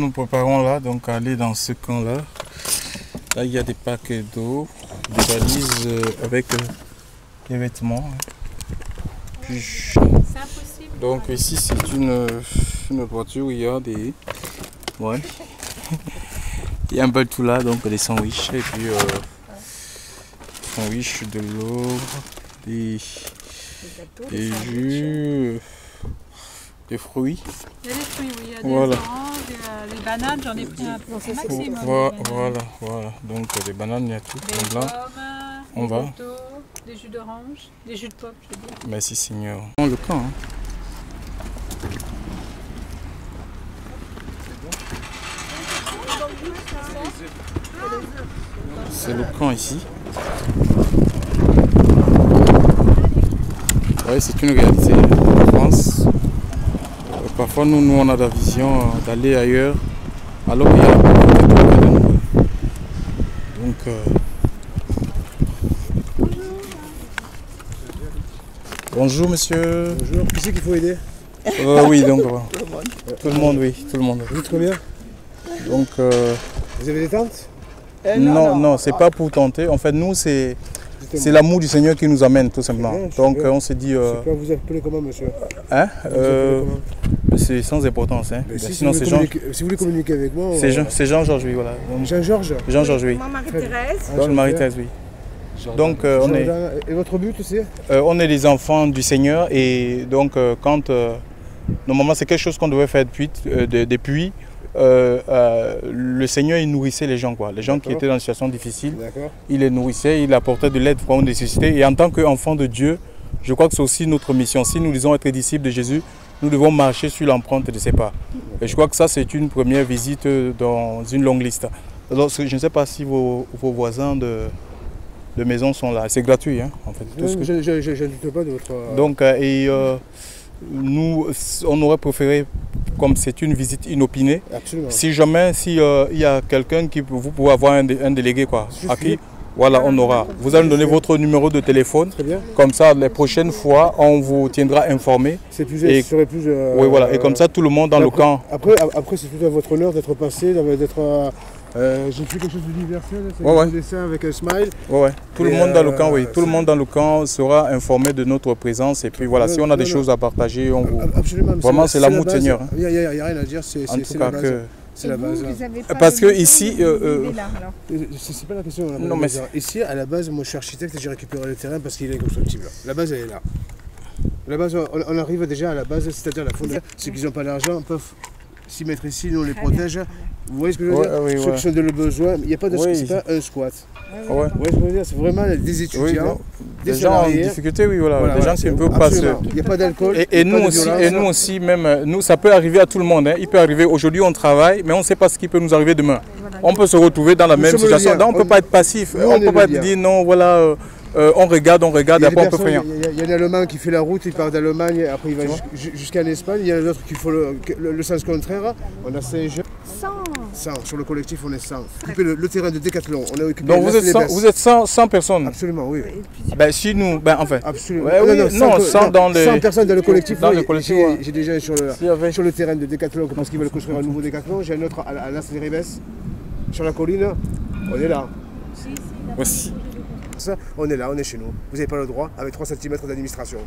Nous préparons là, donc à aller dans ce camp-là. Là, il y a des paquets d'eau, des valises avec des vêtements. Puis, donc ici, c'est une voiture où il y a des... Ouais. Il y a un peu tout là, donc des sandwichs et puis sandwichs, de l'eau, des jus, des fruits. Il y a des fruits, oui, il y a des voilà. oranges, il y a des bananes, j'en ai pris un peu maximum. Voilà, donc des bananes, il y a tout. Des Donc là, pommes, on va. gâteaux, des jus d'orange, des jus de pomme, je veux dire. Merci Seigneur. Le camp, hein. C'est le camp ici. Oui, c'est une réalité en France. Parfois, nous on a la vision d'aller ailleurs, alors qu'il y a de nous. Donc, bonjour monsieur. Bonjour, qui c'est qu'il faut aider? Oui, donc tout le monde, oui, tout le monde. Vous êtes combien? Donc, vous avez des tentes? Non, c'est pas pour tenter. En fait, nous, c'est l'amour du Seigneur qui nous amène, tout simplement. Bien, donc, on s'est dit... Vous appelez comment, monsieur? Hein c'est sans importance. Hein. Sinon, si vous voulez communiquer avec moi... C'est Jean-Georges, oui, voilà. Jean-Georges? Jean-Georges, oui. Moi, Marie-Thérèse. Donc, Marie-Thérèse, oui. Donc, on est... Et votre but, c'est? On est les enfants du Seigneur et donc, quand... normalement, c'est quelque chose qu'on devait faire depuis... le Seigneur il nourrissait les gens, quoi. Les gens qui étaient dans une situation difficile, il les nourrissait, il apportait de l'aide pour une nécessité. Et en tant qu'enfants de Dieu, je crois que c'est aussi notre mission. Si nous disons être disciples de Jésus, nous devons marcher sur l'empreinte de ses pas. Et je crois que ça, c'est une première visite dans une longue liste. Alors, je ne sais pas si vos voisins de maison sont là. C'est gratuit, hein, en fait. Je ne doute pas de votre... Donc, nous, on aurait préféré, comme c'est une visite inopinée, absolument. Si jamais il y a quelqu'un qui vous pouvez avoir un délégué, quoi, à qui, voilà, on aura. Vous allez nous donner votre numéro de téléphone. Très bien. Comme ça, les prochaines fois, on vous tiendra informé. C'est plus, et, serait plus. Oui, voilà. Et comme ça, tout le monde dans le camp. Après, c'est tout à votre honneur d'être passé, d'être. J'ai fait quelque chose d'universel, c'est un dessin avec un smile. Tout le monde dans le camp, oui. Tout le monde dans le camp sera informé de notre présence. Et puis voilà, si on a des choses à partager, on vous... Absolument. Vraiment, c'est l'amour du Seigneur. Il n'y a rien à dire, c'est la base. C'est la base. Parce que ici... c'est pas la question. Non, mais ici, à la base, moi je suis architecte et j'ai récupéré le terrain parce qu'il est inconstructible. La base, elle est là. La base, on arrive déjà à la base, c'est-à-dire la fondation. Ceux qui n'ont pas d'argent peuvent s'y mettre ici, nous on les protège. Vous voyez ce que je veux dire? Ceux qui sont dans le besoin, il n'y a pas de c'est pas un squat. Vous voyez ce que je veux dire? C'est vraiment des étudiants, des gens en difficulté, oui, voilà. Des gens qui ne peuvent pas se... Il n'y a pas d'alcool. Et nous aussi, même, nous, ça peut arriver à tout le monde. Hein. Il peut arriver, aujourd'hui on travaille, mais on ne sait pas ce qui peut nous arriver demain. On peut se retrouver dans la même situation. Donc on ne peut pas être passif. On ne peut pas dire non, voilà... on regarde, et après on peut faire rien. Il y a un Allemand qui fait la route, il part d'Allemagne, après il va jusqu'en Espagne. Il y en a d'autres qui font le sens contraire. On a 5 jeunes. 100. Sur le collectif, on est 100. Occupé le terrain de Décathlon. On a occupé. Donc vous êtes 100 personnes? Absolument, oui. Ben, si nous, enfin. Absolument. Non, 100 dans les... 100 personnes dans le collectif. J'ai déjà sur le terrain de Décathlon, parce qu'ils veulent construire un nouveau Décathlon. J'ai un autre à Las Ribes, sur la colline. On est là. Aussi. Ça, on est là, on est chez nous. Vous n'avez pas le droit avec 3 cm d'administration.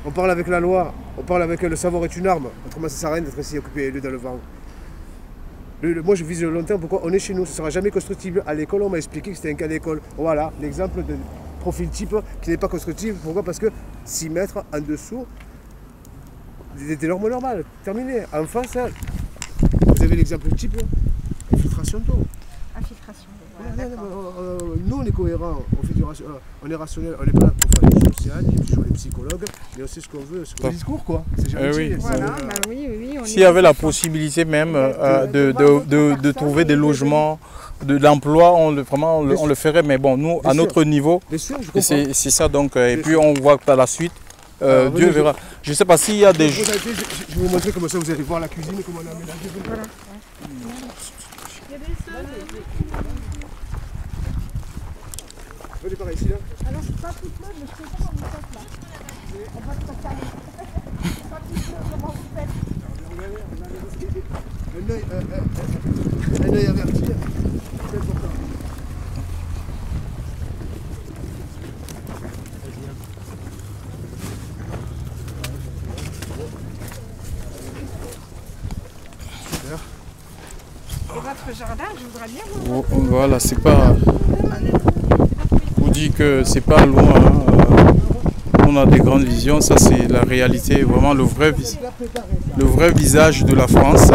On parle avec la loi, on parle avec le savoir est une arme. Autrement, ça ne sert à rien d'être ici occupé et dans le vent. Moi, je vise le long terme. Pourquoi? On est chez nous, ce ne sera jamais constructible. À l'école, on m'a expliqué que c'était un cas d'école. Voilà, l'exemple de profil type qui n'est pas constructible. Pourquoi? Parce que 6 mètres en dessous, des normes normales. Terminé. En face, vous avez l'exemple type, infiltration d'eau. Infiltration. Nous on est cohérents, on est rationnel, on n'est pas là pour faire du social, ni toujours les psychologues, mais on sait ce qu'on veut, c'est le discours quoi. C'est gentil. Voilà, oui. S'il y avait la possibilité même de trouver des logements, de l'emploi, on le ferait, mais bon, nous, à notre niveau, c'est ça donc, et puis on voit par la suite. Dieu verra. Je ne sais pas s'il y a des... Je vais vous montrer comment ça vous allez voir la cuisine, comment on a aménagé. Voilà. Venez par ici là. Alors je suis pas toute seule, mais je sais pas comment vous faites là. On va se passer à pas toute seule, comment vous faites. Un œil averti, c'est important. Et votre jardin, je voudrais bien voir. Voilà, c'est pas. On dit que c'est pas loin. Hein. On a des grandes visions, ça c'est la réalité, vraiment le vrai visage de la France.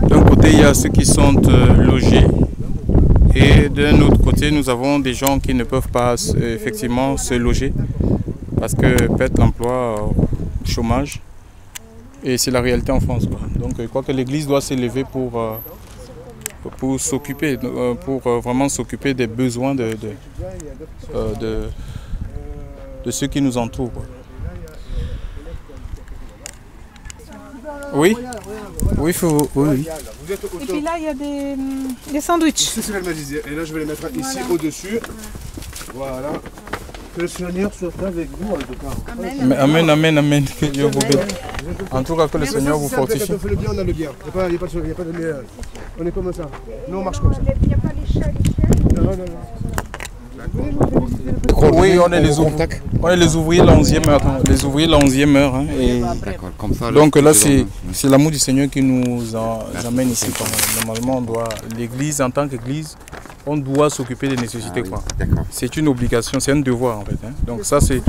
D'un côté, il y a ceux qui sont logés. Et d'un autre côté, nous avons des gens qui ne peuvent pas effectivement se loger parce que perdent l'emploi, chômage. Et c'est la réalité en France, quoi. Donc je crois que l'Église doit s'élever pour s'occuper, pour vraiment s'occuper des besoins de ceux qui nous entourent, quoi. Oui, oui, oui. Et puis là, il y a des sandwichs. C'est ce qu'elle me disait. Et là, je vais les mettre ici au-dessus. Voilà. Que le Seigneur soit avec vous en tout cas. Amen, amen, amen. Que Dieu vous bénisse. En tout cas, que le Seigneur vous fortifie. Quand on fait le bien, on a le bien. Il n'y a pas de meilleur. On est comme ça. Nous, on marche comme ça. Il n'y a pas les chats. Non, non, non. Oui, on est les ouvriers la 11e heure. Les ouvriers la 11e heure. Hein, et comme ça, donc là, c'est l'amour du Seigneur qui nous amène ici. Normalement, l'Église, en tant qu'Église, on doit s'occuper des nécessités. C'est une obligation, c'est un devoir en fait. Hein. Donc ça c'est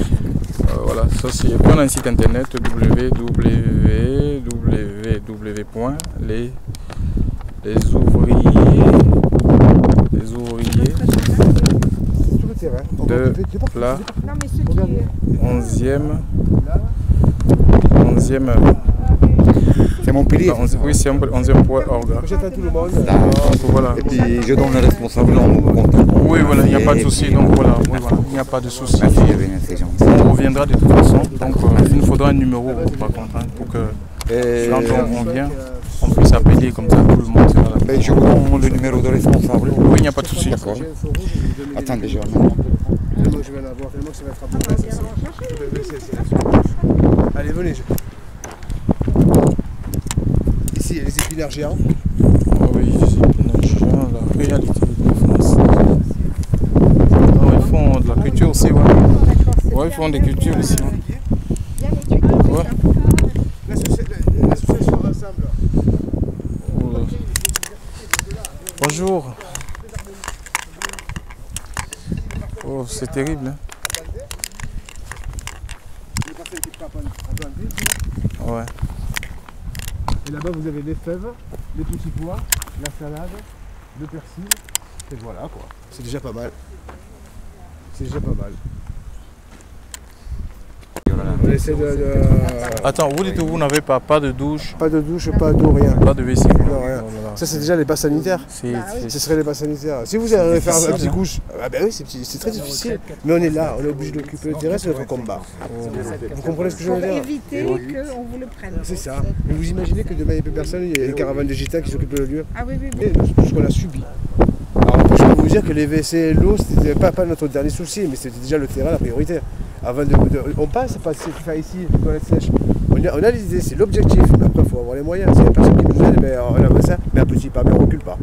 voilà, ça c'est. On a un site internet www.lesouvriers de la 11e heure. C'est Montpellier. Oui, c'est 11e.org. Voilà. Et puis je donne le responsable en contact. Oui, voilà, il n'y a pas de souci. Donc voilà, oui, voilà, il n'y a pas de souci. On On reviendra de toute façon. Donc il nous faudra un numéro par contre hein, pour que quand on vient, on puisse appeler comme ça tout le monde. Ben, je vous donne le numéro de responsable. Oui, il n'y a pas de souci. D'accord. Attendez, je vais Je vais l'avoir tellement que ça va être à allez, venez. Ici, il y a les épinards géants. Oui, les épinards géants, la réalité de la France. Ils font de la culture aussi, ouais. Ouais, ils font des cultures aussi. Ouais. L'association Ensemble. Bonjour. Oh, c'est terrible. Hein. Ouais. Et là-bas, vous avez les fèves, les petits pois, la salade, le persil. Et voilà quoi. C'est déjà pas mal. C'est déjà pas mal. On essaie de... Attends, vous dites que vous n'avez pas de douche? Pas de douche, pas d'eau, rien. Pas de WC? Non, rien. Ça, c'est déjà les bas sanitaires. Ce serait les bas sanitaires. Si vous allez faire un petit couche, ah ben oui, c'est très difficile. Mais on est là, on est obligé d'occuper le terrain, c'est notre combat. Vous comprenez ce que je veux dire? Pour éviter qu'on vous le prenne. C'est ça. Mais vous imaginez que demain, il n'y a plus personne, il y a une caravane de gitans qui s'occupent de le lieu. Ah oui, oui, oui. Mais tout ce qu'on a subi. Alors, je peux vous dire que les WC et l'eau, c'était pas notre dernier souci, mais c'était déjà le terrain la priorité. Avant on passe, c'est pas ce qu'il fait ici, les toilettes sèches. On a l'idée, c'est l'objectif. Mais après, il faut avoir les moyens. S'il n'y a personne qui nous aide, mais on avance, mais un petit pas, mais on ne recule pas.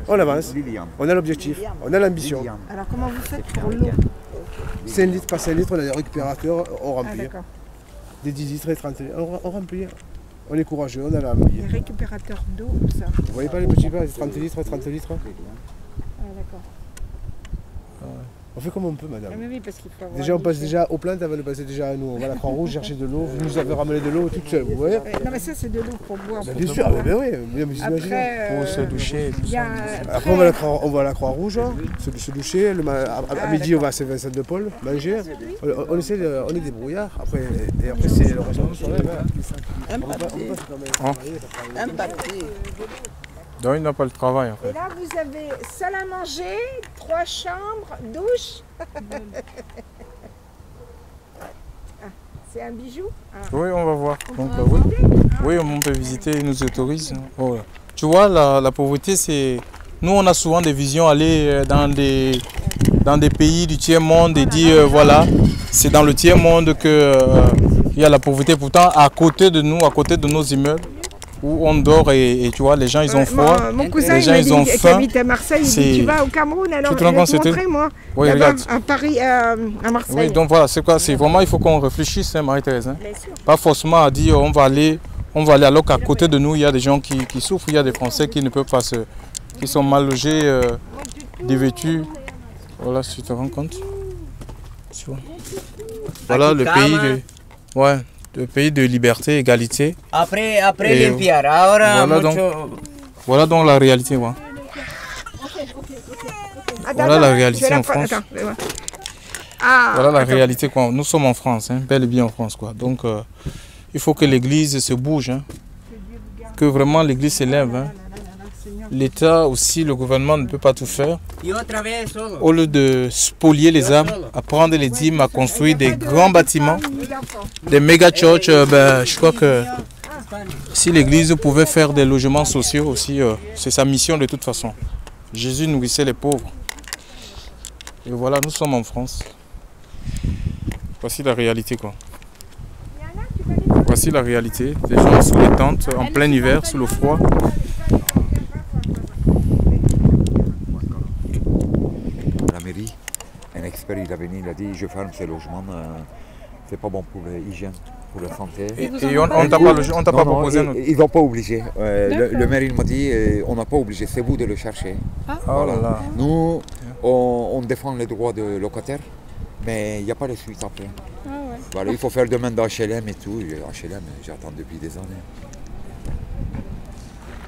On avance. On a l'objectif, on a l'ambition. Alors comment vous faites pour l'eau? 5 litres par 5 litres, on a des récupérateurs, on remplit. Ah, d'accord. Des 10 litres et 30 litres, on remplit. On est courageux, on a l'ambition. Les récupérateurs d'eau, ça. Vous voyez pas les petits pas, 30 litres, 30 litres. Ah d'accord. On fait comme on peut, madame. Ah, mais oui, parce qu'il faut avoir Déjà, on passe déjà aux plaintes avant de passer déjà à nous. On va à la Croix-Rouge chercher de l'eau. Vous nous avez ramené de l'eau toute seule, vous voyez? Non, mais ça, c'est de l'eau pour boire. Bien sûr, mais oui, mais vous imaginez. Après, Pour se doucher. il y a... Après, on va à la Croix-Rouge, se doucher. À midi, on va à Saint-Vincent-de-Paul manger. On essaie on est débrouillards. Après, c'est le reste du soleil. Un papier. Donc il n'a pas le travail en fait. Et là, vous avez salle à manger, 3 chambres, douche. Ah, c'est un bijou. Ah. Oui, on va voir. Donc, oui, on peut visiter, ils nous autorisent. Oh, tu vois, la pauvreté, c'est... Nous, on a souvent des visions aller dans des pays du tiers-monde et dire, voilà, c'est dans le tiers-monde qu'il y a la pauvreté. Pourtant, à côté de nous, à côté de nos immeubles, où on dort et tu vois, les gens ils ont froid. Mon cousin les gens, ils ont qui faim. habite à Marseille, il dit tu vas au Cameroun, alors je vais te montrer moi. Oui, regarde. À Paris, à Marseille. Oui, donc voilà, c'est quoi? C'est vraiment, il faut qu'on réfléchisse, hein, Marie-Thérèse. Hein. Pas forcément à dire on va aller alors qu'à côté de nous, il y a des gens qui souffrent, il y a des Français qui ne peuvent pas qui sont mal logés, dévêtus. Voilà, si tu te rends compte. Voilà le pays le pays de liberté, égalité. Après limpiar, ahora voilà donc la réalité. Ouais. Voilà la réalité en France. Voilà la réalité. Quoi. Nous sommes en France, hein, bel et bien en France. Quoi. Donc il faut que l'Église se bouge, hein, que vraiment l'Église s'élève. Hein. L'État aussi, le gouvernement ne peut pas tout faire. Au lieu de spolier les âmes, à prendre les dîmes, à construire des grands bâtiments, des méga churches, je crois que si l'Église pouvait faire des logements sociaux aussi, c'est sa mission de toute façon. Jésus nourrissait les pauvres. Et voilà, nous sommes en France. Voici la réalité, quoi. Voici la réalité. Des gens sous les tentes, en plein hiver, sous le froid. Un expert il a venu, il a dit je ferme ces logements, c'est pas bon pour l'hygiène, pour la santé. Et on t'a pas proposé ils n'ont pas obligé. Le maire il m'a dit on n'a pas obligé, c'est vous de le chercher. Voilà. Oh là là. Nous on défend les droits de locataires, mais il n'y a pas de suite après. Ah ouais. Voilà, il faut faire demande d'HLM et tout. HLM j'attends depuis des années.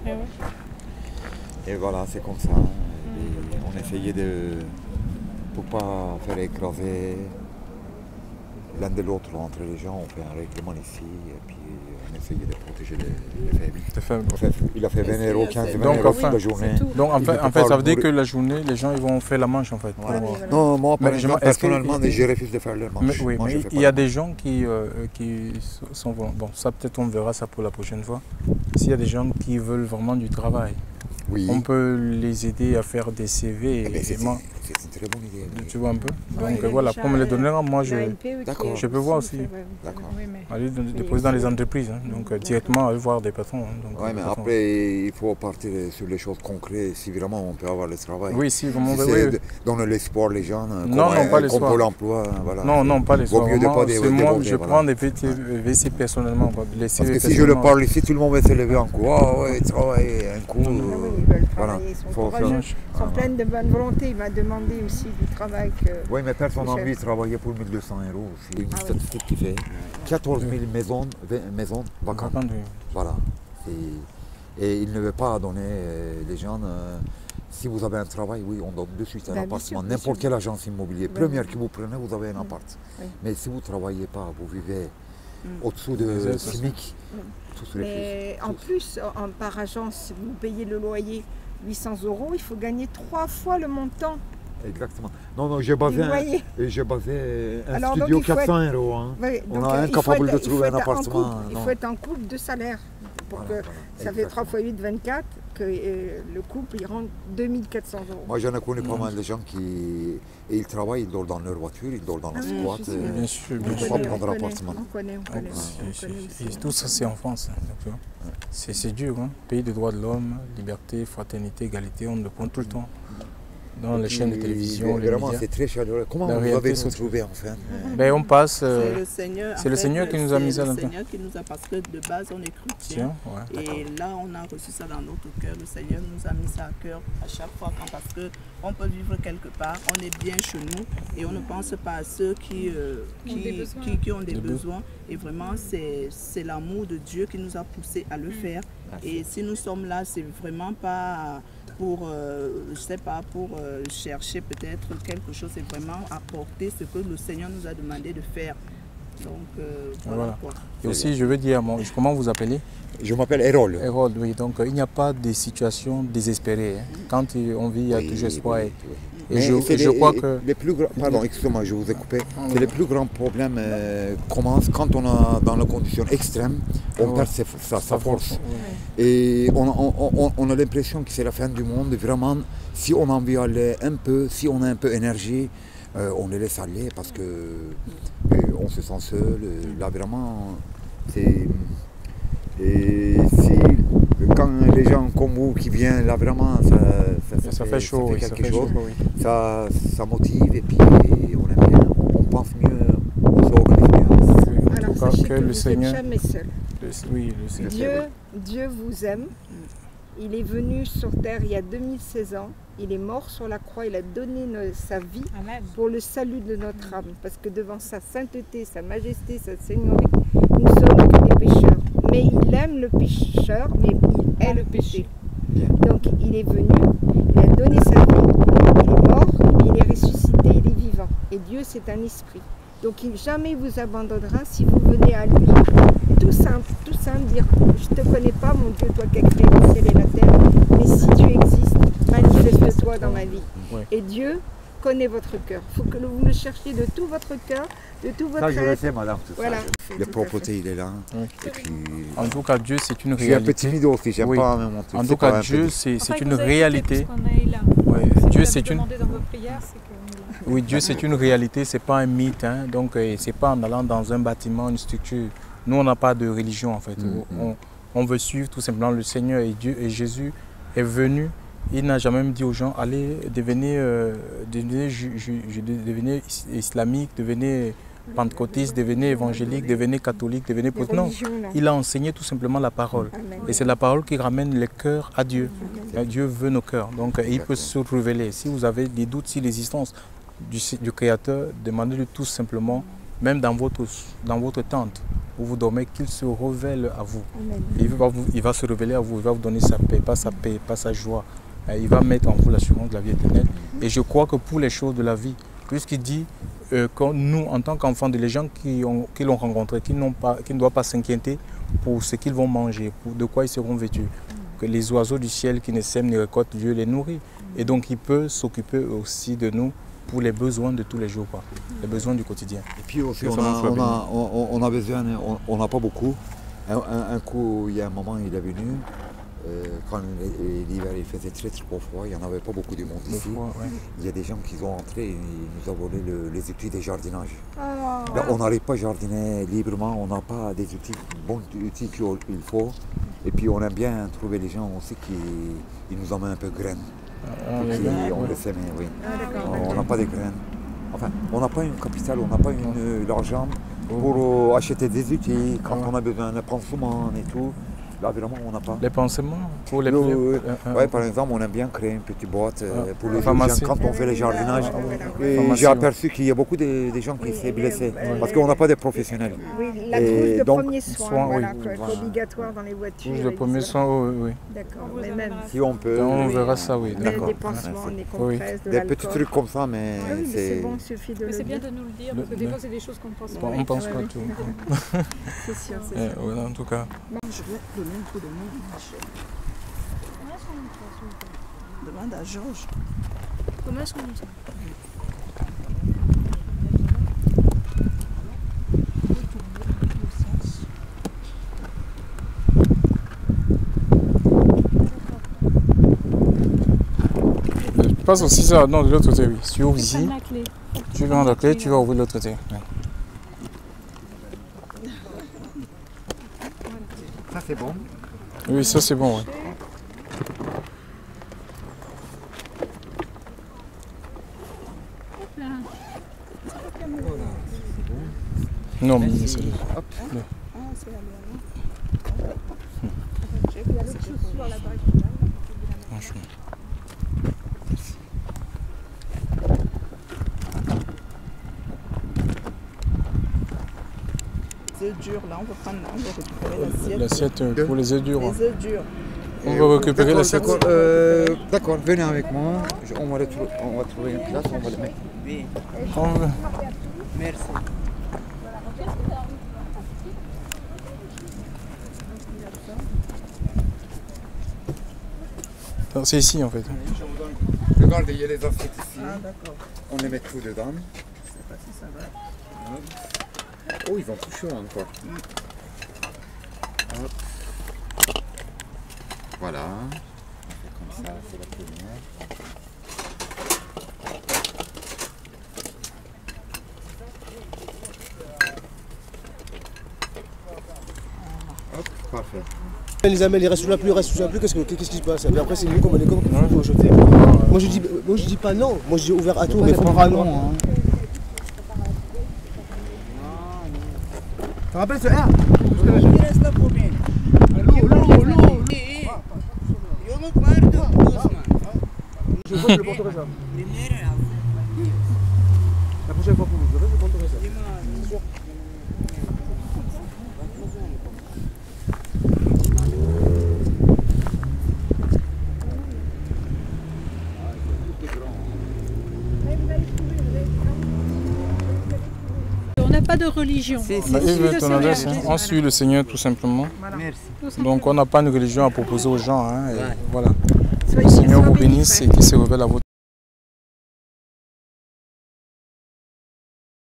Ah ouais. Et voilà, c'est comme ça. Et on essayait de... pour pas faire écraser l'un de l'autre entre les gens, on fait un règlement ici et puis on essayait de protéger les faibles. Il a fait 20 € 15 € la journée. Donc en fait ça veut dire que la journée les gens ils vont faire la manche en fait. Ouais. Non, moi personnellement je refuse de faire la manche. Mais il y a des gens qui sont... Bon ça peut-être on verra ça pour la prochaine fois. S'il y a des gens qui veulent vraiment du travail. Oui. On peut les aider à faire des CV. C'est une très bonne idée. Tu vois un peu. Donc voilà, pour me les donner, moi je peux voir aussi. D'accord. Aller déposer dans les entreprises, hein, donc directement aller voir des patrons. Oui, mais après il faut partir sur les choses concrètes, si vraiment on peut avoir le travail. Oui, si vraiment. Si donner l'espoir les gens. Non, pas l'espoir. Pour l'emploi, voilà. Non, pas l'espoir. Moi, je prends des WC personnellement. Parce que si je le parle ici, tout le monde va se lever en coup. Ah ouais, travail, un coup. Ils veulent travailler, ils sont courageux, ils sont pleins de bonne volonté, il va demander aussi du travail que... Oui, mais personne n'a envie de travailler pour 1 200 €. C'est une statistique qui fait 14 000 maisons vacantes. Voilà. Et il ne veut pas donner les gens... si vous avez un travail, oui, on donne de suite un appartement. N'importe quelle agence immobilière. Première que vous prenez, vous avez un appart. Mais si vous ne travaillez pas, vous vivez au-dessous de SMIC. Mais en plus, par agence, vous payez le loyer 800 €, il faut gagner 3 fois le montant. Exactement. Non, j'ai basé un studio 400 €. Hein. Oui, on est incapable de trouver un appartement. Il faut être en couple de salaire. Pour que ça fait 3 fois 8, 24, que le couple il rentre 2400 €. Moi j'en ai connu pas mal de gens qui ils travaillent, ils dorment dans leur voiture, ils dorment dans la squat. Bien sûr, ils ne peuvent pas prendre un appartement. On connaît. Et tout ça c'est en France. C'est dur, hein. Pays des droits de l'homme, liberté, fraternité, égalité, on le prend tout le temps. Dans les chaînes de télévision, les médias. C'est très chaleureux. Comment vous avez trouvé enfin On passe. C'est le Seigneur qui nous a mis ça là-dedans. C'est le Seigneur qui nous a, parce que de base on est chrétien. Et là on a reçu ça dans notre cœur. Le Seigneur nous a mis ça à cœur à chaque fois parce qu'on peut vivre quelque part, on est bien chez nous et on ne pense pas à ceux qui ont des besoins. Et vraiment c'est l'amour de Dieu qui nous a poussé à le faire. Et si nous sommes là, c'est vraiment pas pour, je sais pas, pour chercher peut-être quelque chose, c'est vraiment apporter ce que le Seigneur nous a demandé de faire. Donc, voilà. Quoi. Et aussi, je veux dire, comment vous appelez? Je m'appelle Hérole. Hérole, oui. Donc, il n'y a pas de situation désespérée. Hein. Quand on vit, il y a toujours espoir. Et je crois que... Les plus grands, pardon, excusez-moi, je vous ai coupé. C'est les plus grands problèmes commencent quand on est dans les conditions extrêmes, on perd sa force. Et on a l'impression que c'est la fin du monde. Vraiment, si on a envie d'aller un peu, si on a un peu d'énergie, on les laisse aller parce que on se sent seul. Là, vraiment, c'est... Et si quand les gens comme vous qui viennent là, vraiment, ça fait chaud, ça fait quelque ça fait chose. chaud, oui. Ça motive et puis on aime bien, on pense mieux, on s'organise mieux. Alors cas, sachez que que le vous Seigneur- n'êtes jamais seul. Oui, le Seigneur. Dieu vous aime. Il est venu sur terre il y a 2016 ans. Il est mort sur la croix. Il a donné sa vie pour le salut de notre âme. Parce que devant sa sainteté, sa majesté, sa seigneurie, nous sommes que des pécheurs. Mais il aime le pécheur, mais il est le péché. Donc il est venu, il a donné sa vie, il est mort, mais il est ressuscité, il est vivant. Et Dieu, c'est un esprit. Donc jamais il vous abandonnera si vous venez à lui. Tout simple, dire je ne te connais pas, mon Dieu, toi qui as créé le ciel et la terre, mais si tu existes, manifeste-toi dans ma vie. Ouais. Et Dieu connaît votre cœur. Il faut que vous le cherchiez de tout votre cœur, de tout votre Ça, je le être. sais, madame, tout Voilà. ça. La propreté, il est là. Oui. Et puis, En tout cas, Dieu, c'est une je suis un peu réalité. timide aussi, j'aime Oui. pas me montrer. En C'est tout pas cas, un Dieu, peu- c'est Enfin, une vous avez réalité. écouté parce qu'on est là. Ouais, Si Dieu, vous c'est avez une... demandé dans vos prières, c'est qu'on est là. Oui, Dieu, c'est une réalité, c'est pas un mythe. Hein. Donc, c'est pas en allant dans un bâtiment, une structure. Nous, on n'a pas de religion, en fait. On veut suivre tout simplement le Seigneur et Dieu. Et Jésus est venu. Il n'a jamais dit aux gens, allez, devenez islamique, devenez pentecôtiste, devenez évangélique, devenez catholique, devenez Les protestant. Non, religions, non. il a enseigné tout simplement la parole. Amen. Et c'est la parole qui ramène les cœurs à Dieu. Dieu veut nos cœurs. Donc, il peut se révéler. Si vous avez des doutes sur l'existence du Créateur, demandez-lui tout simplement, même dans votre tente où vous dormez, qu'il se révèle à vous. Amen. Il va se révéler à vous, il va vous donner sa paix, pas sa joie. Il va mettre en vous l'assurance de la vie éternelle. Et je crois que pour les choses de la vie, puisqu'il dit que nous, en tant qu'enfants, les gens qui l'ont rencontré, qui ne doivent pas s'inquiéter pour ce qu'ils vont manger, pour de quoi ils seront vêtus, que les oiseaux du ciel qui ne sèment ni récoltent, Dieu les nourrit. Et donc il peut s'occuper aussi de nous pour les besoins de tous les jours, quoi. Les besoins du quotidien. Et puis aussi, Que on ça nous soit béni. a besoin, on n'a pas beaucoup. Un coup, il y a un moment, il est venu, quand l'hiver il faisait très froid, il n'y en avait pas beaucoup de monde ici. Il y a des gens qui sont entrés et ils nous ont volé les outils de jardinage. Là, on n'arrive pas à jardiner librement, on n'a pas des outils, bons outils qu'il faut. Et puis on aime bien trouver les gens aussi qui nous emmènent un peu de graines. On le sème, oui. On n'a pas de graines. Enfin, on n'a pas une capitale, on n'a pas l'argent pour acheter des outils quand on a besoin d'un pansement et tout. Là, vraiment, on n'a pas. Les pansements pour les Ouais, par exemple, on aime bien créer une petite boîte pour les gens pharmacie. quand on fait les jardinages. Et Pharmacie, j'ai ouais. aperçu qu'il y a beaucoup de gens qui s'est blessés parce qu'on n'a pas de professionnels. Oui, la Et trousse de donc, premier soin, soin, voilà, oui. quoi, qui est obligatoire dans les voitures. le et premier ça. soin, oui. D'accord, On vous mais même amènera Si on peut. On verra ça, oui. mais D'accord. des pansements, Merci. des compresses, de Des l'alcool. petits trucs comme ça, mais Ah oui, mais c'est c'est. bon, il suffit de Mais le c'est bien dire. de nous le dire, parce que des fois, c'est des choses qu'on pense pas. On pense Ouais, pas ouais. tout. C'est sûr, c'est sûr. Ouais, en tout cas. Je vais donner un coup de main à Michel. Demande à Georges. Comment est-ce qu'on dit ça? Passe aussi ça, non, de l'autre côté, oui. Tu ouvres ici, La clé. tu prends la clé, tu vas ouvrir de l'autre côté. Ouais. Ça, c'est bon. Oui, ça c'est bon, oui. Non, mais c'est... Ah, c'est allé Franchement. Les œufs durs, là, on va récupérer l'assiette. L'assiette pour les œufs durs. Les œufs durs. On va récupérer l'assiette. D'accord, venez avec moi. On va trouver une place, on va le mettre. Oui, On va- merci. Non, c'est ici en fait. Regardez, il y a les assiettes ici. Ah, d'accord. On les met tout dedans. Je sais pas si ça va. Oh, ils ont tout chaud encore. Hop. Voilà. On fait comme ça, c'est la première. Hop, parfait. Les amels, ils restent sous la pluie, qu'est-ce qui se passe? Et puis après, c'est nous comme on est comme il faut jeter. Moi je dis pas non, moi je dis ouvert à tout, mais il faut pas non. Tu te rappelles ce R? Je vois que le porterai ça. La prochaine fois que vous verrez, je porterai ça. C'est sûr. On n'a pas de religion. On suit le Seigneur tout simplement. Merci. Donc on n'a pas une religion à proposer aux gens. Hein, et voilà. Que le Seigneur vous bénisse et qu'il se révèle à votre